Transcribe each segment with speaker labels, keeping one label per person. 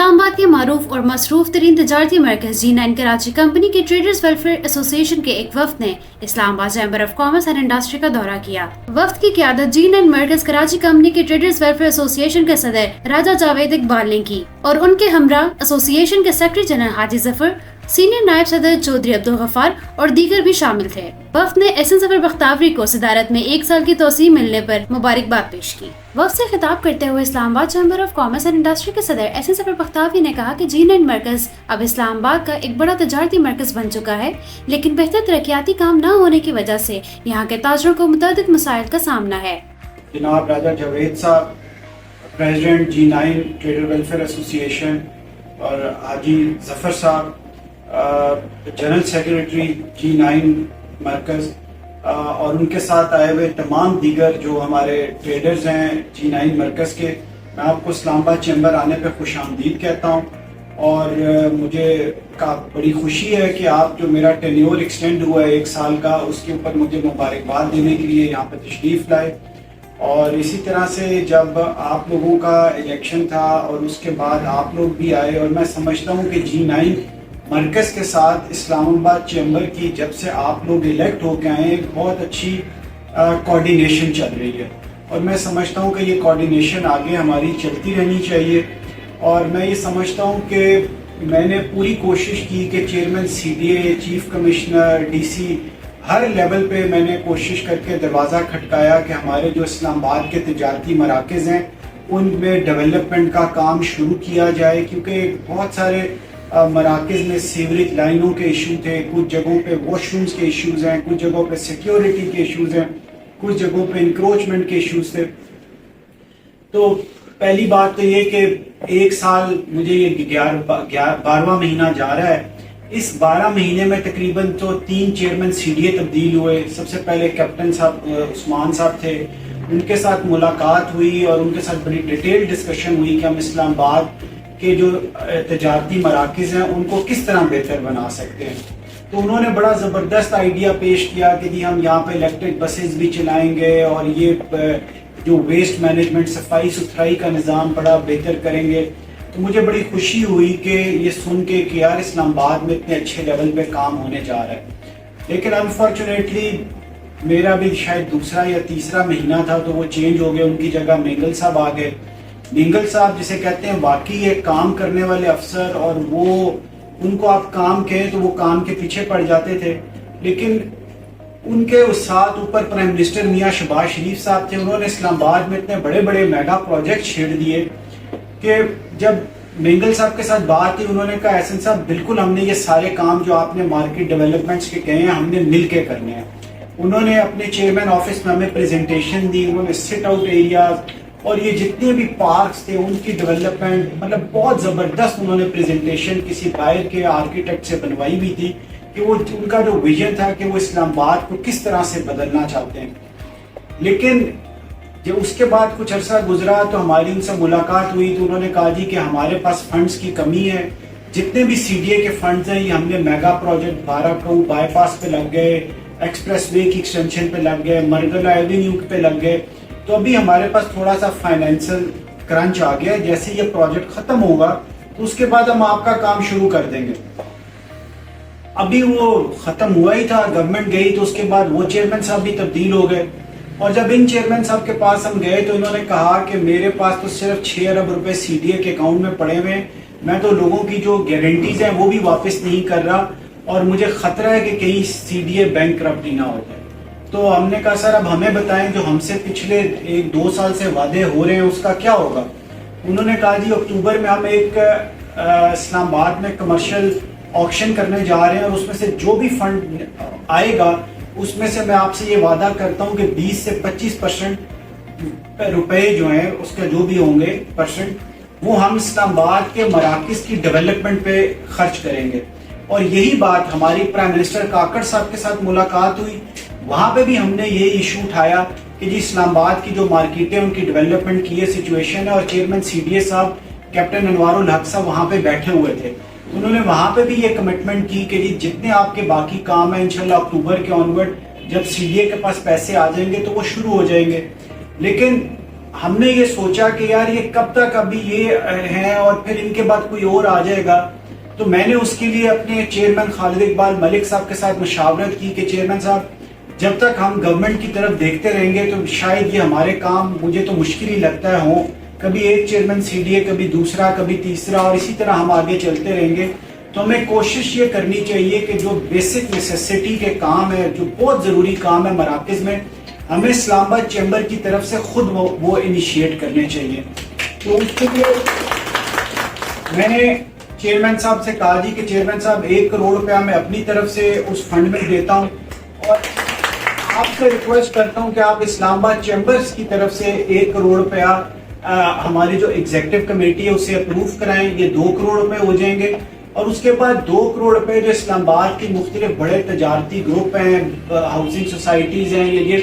Speaker 1: اسلام آباد کے معروف اور مصروف ترین تجارتی مرکز G9 کراچی کمپنی کے ٹریڈرز ویلفیئر ایسوسی ایشن کے ایک وفد نے اسلام آباد chamber of commerce and industry کا دورہ کیا۔ وفد کی قیادت G9 مرکز کراچی کمپنی کے ٹریڈرز ویلفیئر ایسوسی ایشن کے صدر راجہ جاوید اقبال نے کی اور ان کے ہمراہ ایسوسی ایشن کے سیکرٹری جنرل حاجی ظفر، سینئر نائب صدر چودھری عبدالغفار اور دیگر بھی شامل تھے۔ وفد نے احسن ظفر بختیاری کو صدارت میں 1 سال کی توسیع ملنے پر مبارکباد پیش کی۔ وفد سے خطاب کرتے ہوئے اسلام آباد chamber of commerce and industry کے صدر احسن ظفر بختیاری نے کہا کہ G9 مرکز اب اسلام آباد کا ایک بڑا تجارتی مرکز بن چکا ہے، لیکن بہتر ترقیاتی کام نہ ہونے کی وجہ سے یہاں کے تاجروں کو متعدد مسائل کا سامنا ہے۔
Speaker 2: جناب راجہ جاوید صاحب، پریزیڈنٹ G9 ٹریڈر ویلفیئر ایسوسی ایشن، اور حاجی ظفر صاحب، جنرل سیکریٹری G9 مرکز، اور ان کے ساتھ آئے ہوئے تمام دیگر جو ہمارے ٹریڈرز ہیں G9 مرکز کے، میں آپ کو اسلام آباد چیمبر آنے پہ خوش آمدید کہتا ہوں۔ اور مجھے بڑی خوشی ہے کہ آپ جو میرا ٹینیور ایکسٹینڈ ہوا ہے 1 سال کا، اس کے اوپر مجھے مبارکباد دینے کے لیے یہاں پہ تشریف لائے۔ اور اسی طرح سے جب آپ لوگوں کا الیکشن تھا اور اس کے بعد آپ لوگ بھی آئے، اور میں سمجھتا ہوں کہ G9 مرکز کے ساتھ اسلام آباد چیمبر کی جب سے آپ لوگ الیکٹ ہو کے آئے ہیں، بہت اچھی کوارڈینیشن چل رہی ہے، اور میں سمجھتا ہوں کہ یہ کوارڈینیشن آگے ہماری چلتی رہنی چاہیے۔ اور میں یہ سمجھتا ہوں کہ میں نے پوری کوشش کی کہ chairman CDA، chief commissioner, DC، ہر لیول پہ میں نے کوشش کر کے دروازہ کھٹکایا کہ ہمارے جو اسلام آباد کے تجارتی مراکز ہیں ان میں ڈیولپمنٹ کا کام شروع کیا جائے، کیونکہ بہت سارے مراکز میں سیوریج لائنوں کے ایشو تھے، کچھ جگہوں پہ واش رومز کے ایشوز ہیں، کچھ جگہوں پہ سیکیورٹی کے ایشوز ہیں، کچھ جگہوں پہ انکروچمنٹ کے ایشوز تھے۔ تو پہلی بات تو یہ کہ 1 سال مجھے یہ 12واں مہینہ جا رہا ہے، اس 12 مہینے میں تقریباً تو 3 چیئرمین CDA تبدیل ہوئے۔ سب سے پہلے کیپٹن صاحب عثمان صاحب تھے، ان کے ساتھ ملاقات ہوئی اور ان کے ساتھ بڑی ڈیٹیل ڈسکشن ہوئی کہ ہم اسلام آباد کے جو تجارتی مراکز ہیں ان کو کس طرح بہتر بنا سکتے ہیں۔ تو انہوں نے بڑا زبردست آئیڈیا پیش کیا کہ جی ہم یہاں پہ الیکٹرک بسز بھی چلائیں گے اور یہ جو ویسٹ مینجمنٹ، صفائی ستھرائی کا نظام بڑا بہتر کریں گے۔ تو مجھے بڑی خوشی ہوئی کہ یہ سن کے کہ یار اسلام آباد میں اتنے اچھے لیول پہ کام ہونے جا رہا ہے۔ لیکن انفارچونیٹلی میرا بھی شاید 2 یا 3 مہینہ تھا تو وہ چینج ہو گئے، ان کی جگہ مینگل صاحب آ گئے۔ مینگل صاحب جسے کہتے ہیں واقعی یہ کام کرنے والے افسر، اور وہ ان کو آپ کام کہیں تو وہ کام کے پیچھے پڑ جاتے تھے، لیکن ان کے ساتھ اوپر پرائم منسٹر میاں شہباز شریف صاحب تھے۔ انہوں نے اسلام آباد میں اتنے بڑے بڑے میگا پروجیکٹ چھیڑ دیے کہ جب مینگل صاحب کے ساتھ بات کی انہوں نے کہا احسن صاحب بالکل ہم نے یہ سارے کام جو آپ نے مارکیٹ ڈیولپمنٹس کے کہے ہیں ہم نے مل کے کرنے ہیں۔ انہوں نے اپنے چیئرمین آفس میں ہمیں پریزنٹیشن دی، انہوں نے سٹ آؤٹ ایریاز اور یہ جتنے بھی پارکس تھے ان کی ڈیولپمنٹ، مطلب بہت زبردست انہوں نے پریزنٹیشن کسی باہر کے آرکیٹیکٹ سے بنوائی بھی تھی کہ وہ ان کا جو ویژن تھا کہ وہ اسلام آباد کو کس طرح سے بدلنا چاہتے ہیں۔ لیکن جب اس کے بعد کچھ عرصہ گزرا تو ہماری ان سے ملاقات ہوئی تو انہوں نے کہا جی کہ ہمارے پاس فنڈز کی کمی ہے، جتنے بھی CDA کے فنڈز ہیں یہ ہم نے میگا پروجیکٹ 12 بائی پاس پہ لگ گئے، ایکسپریس وے کی ایکسٹینشن پہ لگ گئے، مرگلہ ایوینیو پہ لگ گئے، تو ابھی ہمارے پاس تھوڑا سا فائنینشل کرنچ آ گیا ہے، جیسے یہ پروجیکٹ ختم ہوگا تو اس کے بعد ہم آپ کا کام شروع کر دیں گے۔ ابھی وہ ختم ہوا ہی تھا، گورنمنٹ گئی تو اس کے بعد وہ چیئرمین صاحب بھی تبدیل ہو گئے، اور جب ان چیئرمین صاحب کے پاس ہم گئے تو انہوں نے کہا کہ میرے پاس تو صرف 6 ارب روپے CDA کے اکاؤنٹ میں پڑے ہوئے ہیں، میں تو لوگوں کی جو گارنٹیز ہیں وہ بھی واپس نہیں کر رہا، اور مجھے خطرہ ہے کہ کہیں CDA بینک کرپٹ ہی نہ ہو جائے۔ تو ہم نے کہا سر اب ہمیں بتائیں جو ہم سے پچھلے 1-2 سال سے وعدے ہو رہے ہیں اس کا کیا ہوگا۔ انہوں نے کہا جی اکتوبر میں ہم ایک اسلام آباد میں کمرشل آکشن کرنے جا رہے ہیں، اور اس میں سے جو بھی فنڈ آئے گا اس میں سے میں آپ سے یہ وعدہ کرتا ہوں کہ 20 سے 25% روپے جو ہیں اس کے جو بھی ہوں گے پرسنٹ وہ ہم اسلام آباد کے مراکز کی ڈیولپمنٹ پہ خرچ کریں گے۔ اور یہی بات ہماری پرائم منسٹر کاکڑ صاحب کے ساتھ ملاقات ہوئی، وہاں پہ بھی ہم نے یہ ایشو اٹھایا کہ جی اسلام آباد کی جو مارکیٹیں ان کی ڈیولپمنٹ کی یہ سچویشن ہے، اور چیئرمین CDA صاحب کیپٹن انوار الحق صاحب وہاں پہ بیٹھے ہوئے تھے۔ انہوں نے وہاں پہ بھی یہ کمٹمنٹ کی کہ جی جتنے آپ کے باقی کام ہیں انشاءاللہ اکتوبر کے آنورڈ جب CDA کے پاس پیسے آ جائیں گے تو وہ شروع ہو جائیں گے۔ لیکن ہم نے یہ سوچا کہ یار یہ کب تک ابھی یہ ہیں اور پھر ان کے بعد کوئی اور آ جائے گا. تو میں نے اس کے لیے اپنے چیئرمین خالد اقبال ملک صاحب کے ساتھ مشاورت کی کہ چیئرمین صاحب جب تک ہم گورنمنٹ کی طرف دیکھتے رہیں گے تو شاید یہ ہمارے کام مجھے تو مشکل ہی لگتا ہے ہوں. کبھی ایک چیئرمین سی ڈی اے، کبھی دوسرا، کبھی تیسرا، اور اسی طرح ہم آگے چلتے رہیں گے. تو ہمیں کوشش یہ کرنی چاہیے کہ جو بیسک نیسیسٹی کے کام ہے، جو بہت ضروری کام ہے مراکز میں، ہمیں اسلام آباد چیمبر کی طرف سے خود وہ انیشیٹ کرنے چاہیے. تو اس کے لیے میں نے چیئرمین صاحب سے کہا جی کہ چیئرمین صاحب 1 کروڑ روپیہ میں اپنی طرف سے اس فنڈ میں دیتا ہوں، اور آپ سے ریکویسٹ کرتا ہوں کہ آپ اسلام آباد چیمبرز کی طرف سے 1 کروڑ روپیہ ہماری جو ایگزیکٹو کمیٹی ہے اسے اپروو کرائیں. یہ 2 کروڑ روپے ہو جائیں گے، اور اس کے بعد 2 کروڑ روپے جو اسلام آباد کی مختلف بڑے تجارتی گروپ ہیں، ہاؤسنگ سوسائٹیز ہیں، یہ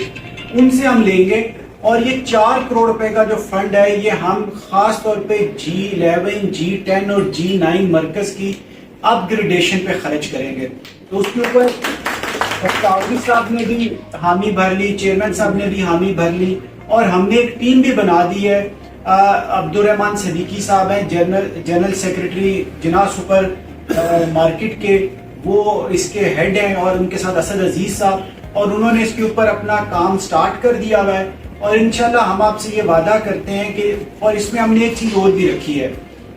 Speaker 2: ان سے ہم لیں گے. اور یہ 4 کروڑ روپے کا جو فنڈ ہے یہ ہم خاص طور پہ G11، G10 اور G9 مرکز کی اپ گریڈیشن پہ خرچ کریں گے. تو اس کے اوپر قاضی صاحب نے بھی حامی بھر لی، چیئرمین صاحب نے بھی حامی بھر لی، اور ہم نے ایک ٹیم بھی بنا دی ہے. عبدالرحمان صدیقی صاحب ہیں جنرل سیکرٹری جناح سپر مارکیٹ کے، وہ اس کے ہیڈ ہیں، اور ان کے ساتھ اسد عزیز صاحب، اور انہوں نے اس کے اوپر اپنا کام سٹارٹ کر دیا ہوا ہے. اور انشاءاللہ ہم آپ سے یہ وعدہ کرتے ہیں کہ، اور اس میں ہم نے ایک چیز اور بھی رکھی ہے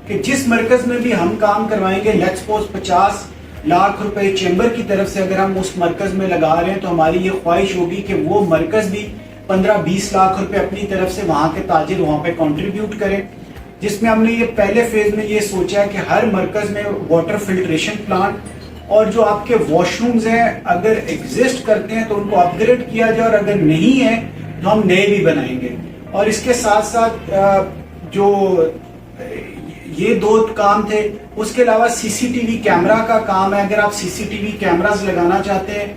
Speaker 2: کہ جس مرکز میں بھی ہم کام کروائیں گے، لیٹس سپوز 50 لاکھ روپے چیمبر کی طرف سے اگر ہم اس مرکز میں لگا رہے ہیں، تو ہماری یہ خواہش ہوگی کہ وہ مرکز بھی 15-20 لاکھ روپے اپنی طرف سے وہاں کے تاجر وہاں پہ کنٹریبیوٹ کریں. جس میں ہم نے یہ پہلے فیز میں یہ سوچا ہے کہ ہر مرکز میں واٹر فلٹریشن پلانٹ اور جو آپ کے واش رومز ہیں اگر ایگزسٹ کرتے ہیں تو ان کو اپ گریڈ کیا جائے، اور اگر نہیں ہے تو ہم نئے بھی بنائیں گے. اور اس کے ساتھ ساتھ جو یہ 2 کام تھے، اس کے علاوہ CCTV کیمرہ کا کام ہے. اگر آپ CCTV کیمراز لگانا چاہتے ہیں،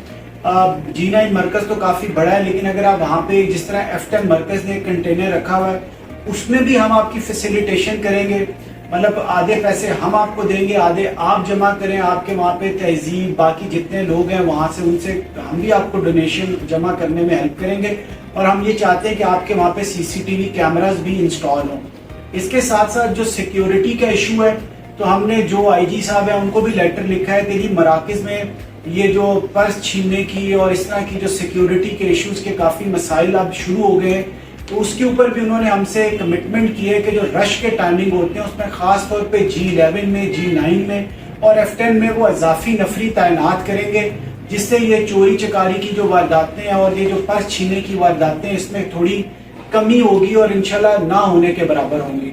Speaker 2: G9 مرکز تو کافی بڑا ہے، لیکن اگر آپ وہاں پہ جس طرح F10 مرکز نے کنٹینر رکھا ہوا ہے، اس میں بھی ہم آپ کی فیسیلیٹیشن کریں گے. مطلب آدھے پیسے ہم آپ کو دیں گے، آدھے آپ جمع کریں. آپ کے وہاں پہ تہذیب باقی جتنے لوگ ہیں وہاں سے، ان سے ہم بھی آپ کو ڈونیشن جمع کرنے میں ہیلپ کریں گے. اور ہم یہ چاہتے ہیں کہ آپ کے وہاں پہ CCTV کیمراز بھی انسٹال ہوں. اس کے ساتھ ساتھ جو سیکیورٹی کا ایشو ہے، تو ہم نے جو IG صاحب ہیں ان کو بھی لیٹر لکھا ہے کہ جی مراکز میں یہ جو پرس چھیننے کی اور اس طرح کی جو سیکیورٹی کے ایشوز کے کافی مسائل اب شروع ہو گئے ہیں. تو اس کے اوپر بھی انہوں نے ہم سے کمٹمنٹ کی ہے کہ جو رش کے ٹائمنگ ہوتے ہیں اس میں خاص طور پہ G11 میں، G9 میں اور F10 میں وہ اضافی نفری تعینات کریں گے، جس سے یہ چوری چکاری کی جو وارداتیں ہیں اور یہ جو پرس چھیننے کی وارداتیں اس میں تھوڑی کمی ہوگی اور انشاءاللہ نہ ہونے کے برابر ہوں گی.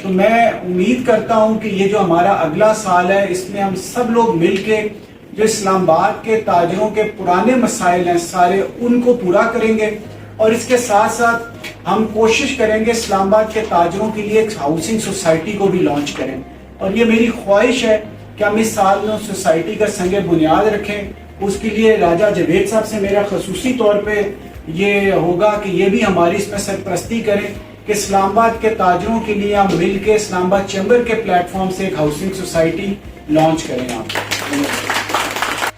Speaker 2: تو میں امید کرتا ہوں کہ یہ جو ہمارا اگلا سال ہے اس میں ہم سب لوگ مل کے جو اسلام آباد کے تاجروں کے پرانے مسائل ہیں سارے ان کو پورا کریں گے. اور اس کے ساتھ ساتھ ہم کوشش کریں گے اسلام آباد کے تاجروں کے لیے ایک ہاؤسنگ سوسائٹی کو بھی لانچ کریں. اور یہ میری خواہش ہے کہ ہم اس سال میں سوسائٹی کا سنگ بنیاد رکھیں. اس کے لیے راجہ جاوید صاحب سے میرا خصوصی طور پہ یہ ہوگا کہ یہ بھی ہماری اس میں سرپرستی کریں کہ اسلام آباد کے تاجروں کے لیے ہم مل کے اسلام آباد چیمبر کے پلیٹ فارم سے ایک ہاؤسنگ سوسائٹی لانچ کریں. آپ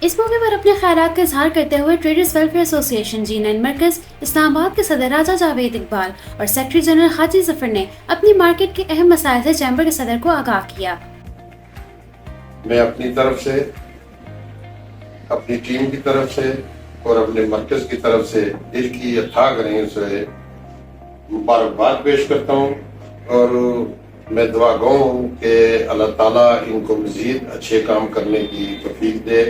Speaker 1: اس موقع پر اپنے خیالات کا اظہار کرتے ہوئے ٹریڈرز ویلفیئر ایسوسی ایشن G9 مرکز اسلام آباد کے صدر راجہ جاوید اقبال اور سیکرٹری جنرل حاجی ظفر نے اپنی مارکیٹ کے اہم مسائل سے چیمبر کے صدر کو آگاہ کیا.
Speaker 3: میں اپنی طرف سے، اپنی ٹیم کی طرف سے اور اپنے مرکز کی طرف سے دل کی اتھاہ کریں سے مبارکباد پیش کرتا ہوں، اور میں دعا گو ہوں کہ اللہ تعالیٰ ان کو مزید اچھے کام کرنے کی توفیق دے.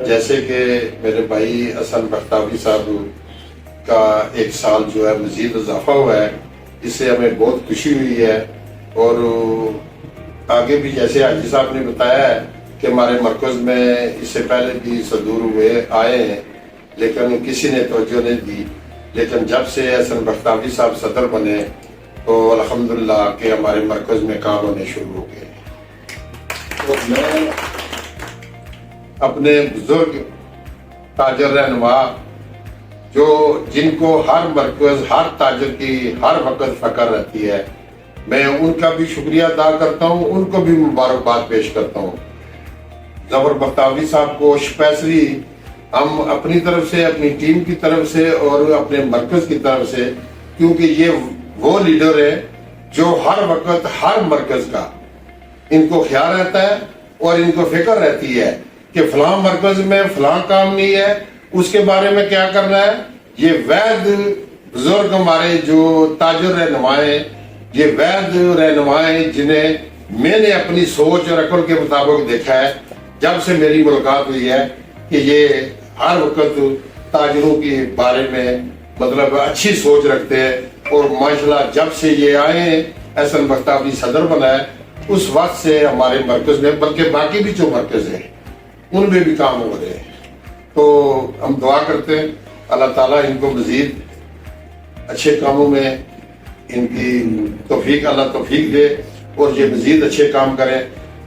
Speaker 3: جیسے کہ میرے بھائی حسن بختاوی صاحب کا 1 سال جو ہے مزید اضافہ ہوا ہے، اس سے ہمیں بہت خوشی ہوئی ہے. اور آگے بھی جیسے حاجی صاحب نے بتایا ہے کہ ہمارے مرکز میں اس سے پہلے بھی صدور ہوئے آئے ہیں لیکن کسی نے توجہ نہیں دی، لیکن جب سے حسن بختاوی صاحب صدر بنے تو الحمدللہ کہ ہمارے مرکز میں کام ہونے شروع ہو گئے. تو میں اپنے بزرگ تاجر رہنما جو جن کو ہر مرکز، ہر تاجر کی ہر وقت فکر رہتی ہے، میں ان کا بھی شکریہ ادا کرتا ہوں، ان کو بھی مبارکباد پیش کرتا ہوں. ظفر بختاوی صاحب کو اسپیشلی ہم اپنی طرف سے، اپنی ٹیم کی طرف سے اور اپنے مرکز کی طرف سے، کیونکہ یہ وہ لیڈر ہے جو ہر وقت ہر مرکز کا ان کو خیال رہتا ہے اور ان کو فکر رہتی ہے کہ فلاں مرکز میں فلاں کام نہیں ہے، اس کے بارے میں کیا کرنا ہے۔ یہ وید بزرگ ہمارے جو تاجر رہنمائے، یہ وید رہنمائے جنہیں میں نے اپنی سوچ اور عقل کے مطابق دیکھا ہے جب سے میری ملاقات ہوئی ہے کہ یہ ہر وقت تاجروں کے بارے میں مطلب اچھی سوچ رکھتے ہیں، اور ماشاءاللہ جب سے یہ آئے ہیں احسن بختیاری صدر بنا ہے اس وقت سے ہمارے مرکز میں، بلکہ باقی بھی جو مرکز ہیں ان میں بھی کام ہو رہے ہیں۔ تو ہم دعا کرتے ہیں اللہ تعالیٰ ان کو مزید اچھے کاموں میں ان کی توفیق، اللہ توفیق دے اور یہ مزید اچھے کام کریں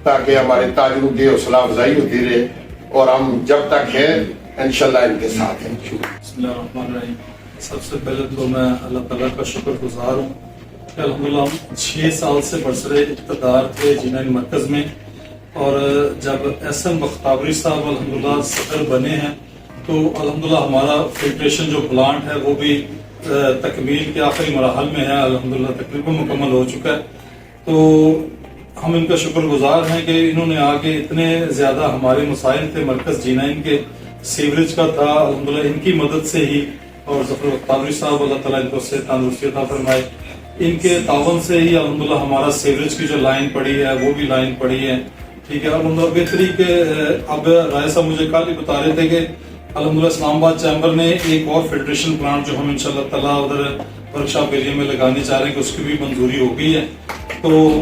Speaker 3: تاکہ ہمارے تاجروں کی حوصلہ افزائی ہوتی رہے اور ہم جب تک ہیں انشاءاللہ ان کے ساتھ ہیں۔
Speaker 4: بسم اللہ الرحمن الرحیم۔ سب سے پہلے تو میں اللہ تعالیٰ کا شکر گزار ہوں کہ الحمدللہ ہم 6 سال سے برسر اقتدار تھے G9 مرکز میں، اور جب احسن بختیاری صاحب الحمدللہ صدر بنے ہیں تو الحمدللہ ہمارا فلٹریشن جو پلانٹ ہے وہ بھی تکمیل کے آخری مراحل میں ہے، الحمدللہ تقریباً مکمل ہو چکا ہے۔ تو ہم ان کا شکر گزار ہیں کہ انہوں نے آگے اتنے زیادہ ہمارے مسائل تھے مرکز G9 کے، سیوریج کا تھا، الحمدللہ ان کی مدد سے ہی، اور ظفر بختیاری صاحب اللہ تعالیٰ ان کو صحت تندرستی عطا فرمائے، ان کے تعاون سے ہی الحمدللہ ہمارا سیوریج کی جو لائن پڑی ہے وہ بھی لائن پڑی ہے، ٹھیک ہے۔ الحمدللہ بہتری کے اب رائے صاحب مجھے کل ہی بتا رہے تھے کہ الحمدللہ اسلام آباد چیمبر نے ایک اور فلٹریشن پلانٹ جو ہم انشاءاللہ تعالیٰ ادھر ورکشاپ ایریا میں لگانے چاہ رہے ہیں کہ اس کی بھی منظوری ہو گئی ہے۔ تو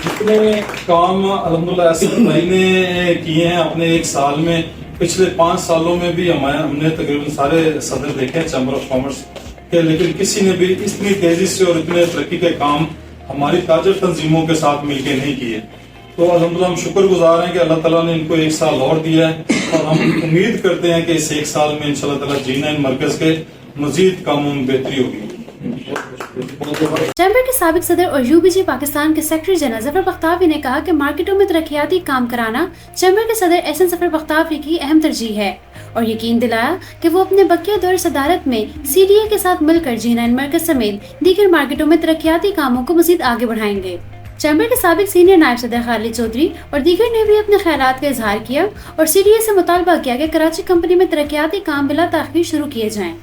Speaker 4: جتنے کام الحمدللہ ایسے بھائی نے کیے ہیں اپنے 1 سال میں، پچھلے 5 سالوں میں بھی ہم نے تقریباً سارے صدر دیکھے ہیں چیمبر آف کامرس کے، لیکن کسی نے بھی اتنی تیزی سے اور اتنے ترقی کے کام ہماری تاجر تنظیموں کے ساتھ مل کے نہیں کیے۔ تو الحمدللہ ہم شکر گزار ہیں کہ اللہ تعالیٰ نے ان کو 1 سال اور دیا ہے، اور ہم امید کرتے ہیں کہ اس 1 سال میں انشاءاللہ تعالیٰ G9 مرکز کے مزید کاموں میں بہتری ہوگی۔
Speaker 1: چیمبر کے سابق صدر اور UBG پاکستان کے سیکرٹری جنرل ظفر بختیاری نے کہا کہ مارکیٹوں میں ترقیاتی کام کرانا چیمبر کے صدر احسن ظفر بختیاری کی اہم ترجیح ہے، اور یقین دلایا کہ وہ اپنے بقیہ دور صدارت میں CDA کے ساتھ مل کر G9 مرکز سمیت دیگر مارکیٹوں میں ترقیاتی کاموں کو مزید آگے بڑھائیں گے۔ چیمبر کے سابق سینئر نائب صدر خالد چودھری اور دیگر نے بھی اپنے خیالات کا اظہار کیا اور CDA سے مطالبہ کیا کہ کراچی کمپنی میں ترقیاتی کام بلا تاخیر شروع کیے جائیں۔